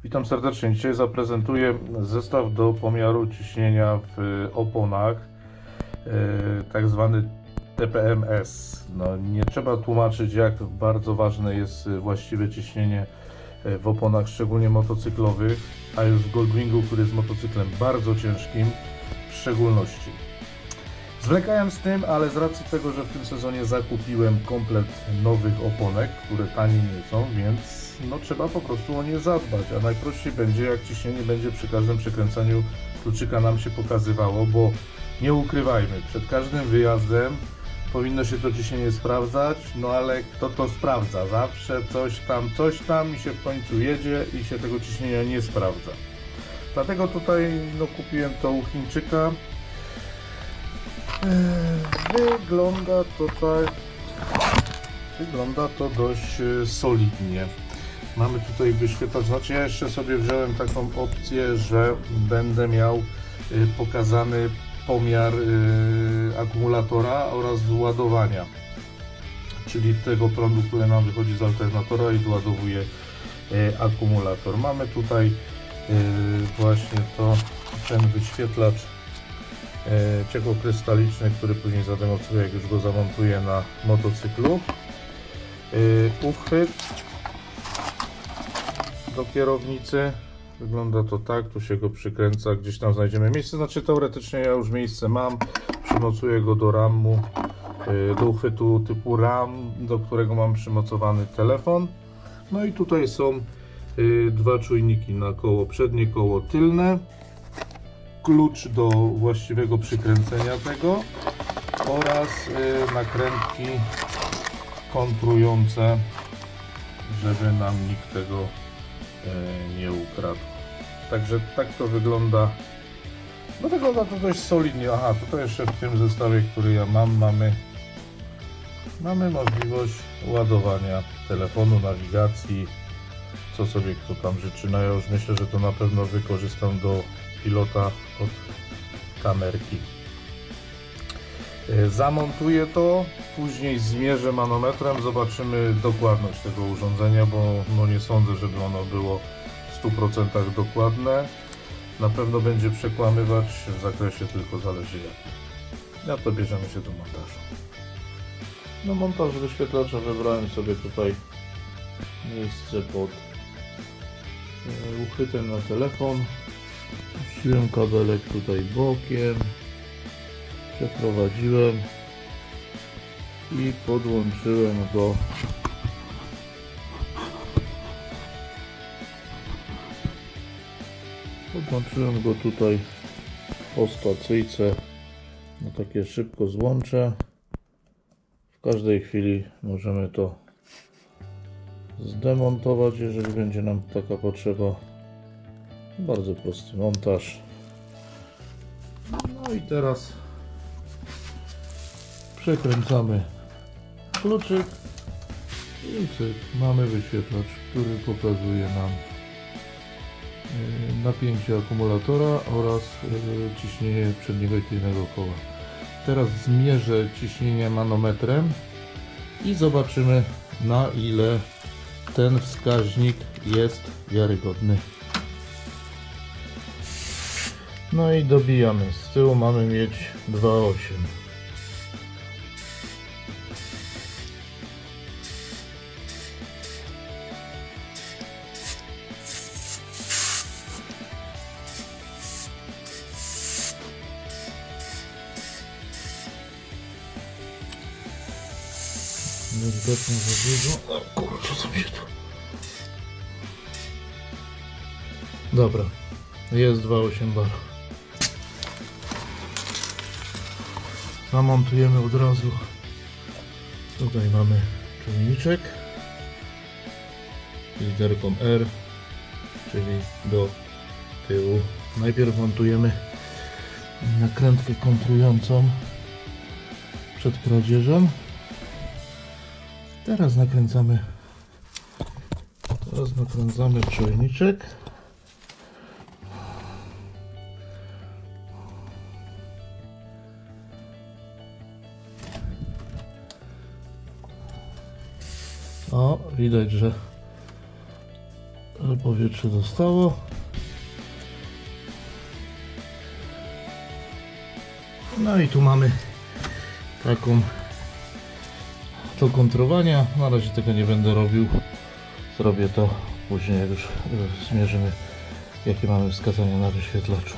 Witam serdecznie. Dzisiaj zaprezentuję zestaw do pomiaru ciśnienia w oponach, tak zwany TPMS. No, nie trzeba tłumaczyć, jak bardzo ważne jest właściwe ciśnienie w oponach, szczególnie motocyklowych, a już w Goldwingu, który jest motocyklem bardzo ciężkim, w szczególności. Zwlekałem z tym, ale z racji tego, że w tym sezonie zakupiłem komplet nowych oponek, które tanie nie są, więc no, trzeba po prostu o nie zadbać, a najprościej będzie, jak ciśnienie będzie przy każdym przekręcaniu kluczyka nam się pokazywało, bo nie ukrywajmy, przed każdym wyjazdem powinno się to ciśnienie sprawdzać, no ale kto to sprawdza? Zawsze coś tam i się w końcu jedzie i się tego ciśnienia nie sprawdza. Dlatego tutaj no, kupiłem to u Chińczyka. Wygląda to dość solidnie. Mamy tutaj wyświetlacz, znaczy ja jeszcze sobie wziąłem taką opcję, że będę miał pokazany pomiar akumulatora oraz ładowania, czyli tego prądu, który nam wychodzi z alternatora i doładowuje akumulator. Mamy tutaj właśnie ten wyświetlacz ciekłokrystaliczny, który później zademonstruję, jak już go zamontuję na motocyklu. Uchwyt do kierownicy, wygląda to tak, tu się go przykręca, gdzieś tam znajdziemy miejsce, znaczy teoretycznie ja już miejsce mam, przymocuję go do ramu, do uchwytu typu RAM, do którego mam przymocowany telefon. No i tutaj są dwa czujniki na koło przednie, koło tylne, klucz do właściwego przykręcenia tego oraz nakrętki kontrujące, żeby nam nikt tego nie ukradł. Także tak to wygląda. No wygląda to dość solidnie. Aha, tutaj jeszcze w tym zestawie, który ja mam, mamy możliwość ładowania telefonu, nawigacji, co sobie kto tam życzy. No ja już myślę, że to na pewno wykorzystam do pilota od kamerki. Zamontuję to, później zmierzę manometrem, zobaczymy dokładność tego urządzenia, bo no nie sądzę, żeby ono było w 100% dokładne. Na pewno będzie przekłamywać, w zakresie tylko zależy jak. Ja to bierzemy się do montażu. No montaż wyświetlacza wybrałem sobie tutaj miejsce pod uchwytem na telefon. Puściłem kabelek tutaj bokiem, przeprowadziłem i podłączyłem go tutaj po stacyjce na takie szybko złącze. W każdej chwili możemy to zdemontować, jeżeli będzie nam taka potrzeba. Bardzo prosty montaż. No i teraz przekręcamy kluczyk i cyk, mamy wyświetlacz, który pokazuje nam napięcie akumulatora oraz ciśnienie przedniego i tylnego koła. Teraz zmierzę ciśnienie manometrem i zobaczymy, na ile ten wskaźnik jest wiarygodny. No i dobijamy. Z tyłu mamy mieć 2,8. Widocznie za dużo. O kurczę, co mi się tu... Dobra, jest 2,8 bar. Zamontujemy od razu. Tutaj mamy czujniczek literką R, czyli do tyłu. Najpierw montujemy nakrętkę kontrującą przed kradzieżą. Teraz nakręcamy czujniczek. O, widać, że że powietrze zostało. No i tu mamy taką do kontrowania. Na razie tego nie będę robił. Zrobię to później, jak już zmierzymy, jakie mamy wskazania na wyświetlaczu.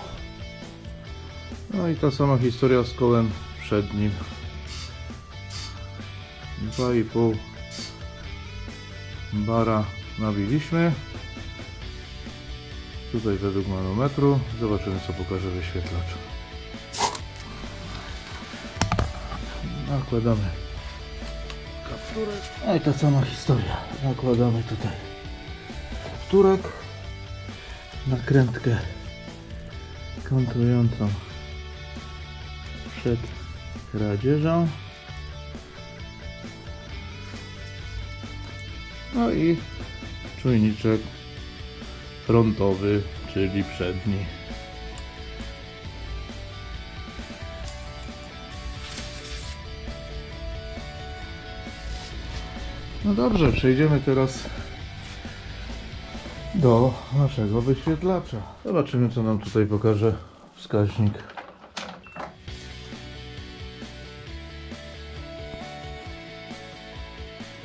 No i ta sama historia z kołem przednim. 2,5 bara nabiliśmy. Tutaj według manometru. Zobaczymy, co pokaże wyświetlacz. Nakładamy kapturek. No i ta sama historia. Nakładamy tutaj kapturek, nakrętkę kontrującą przed kradzieżą. No i czujniczek frontowy, czyli przedni. No dobrze, przejdziemy teraz do naszego wyświetlacza. Zobaczymy, co nam tutaj pokaże wskaźnik.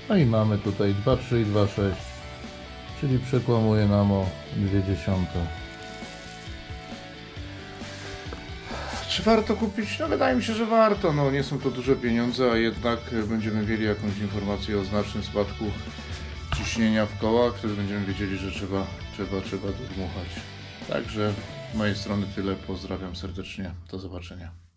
No i mamy tutaj 2,3 i 2,6, czyli przekłamuje nam o 0,2. Czy warto kupić? No wydaje mi się, że warto. No nie są to duże pieniądze, a jednak będziemy mieli jakąś informację o znacznym spadku ciśnienia w kołach. Wtedy będziemy wiedzieli, że trzeba dodmuchać. Także z mojej strony tyle. Pozdrawiam serdecznie. Do zobaczenia.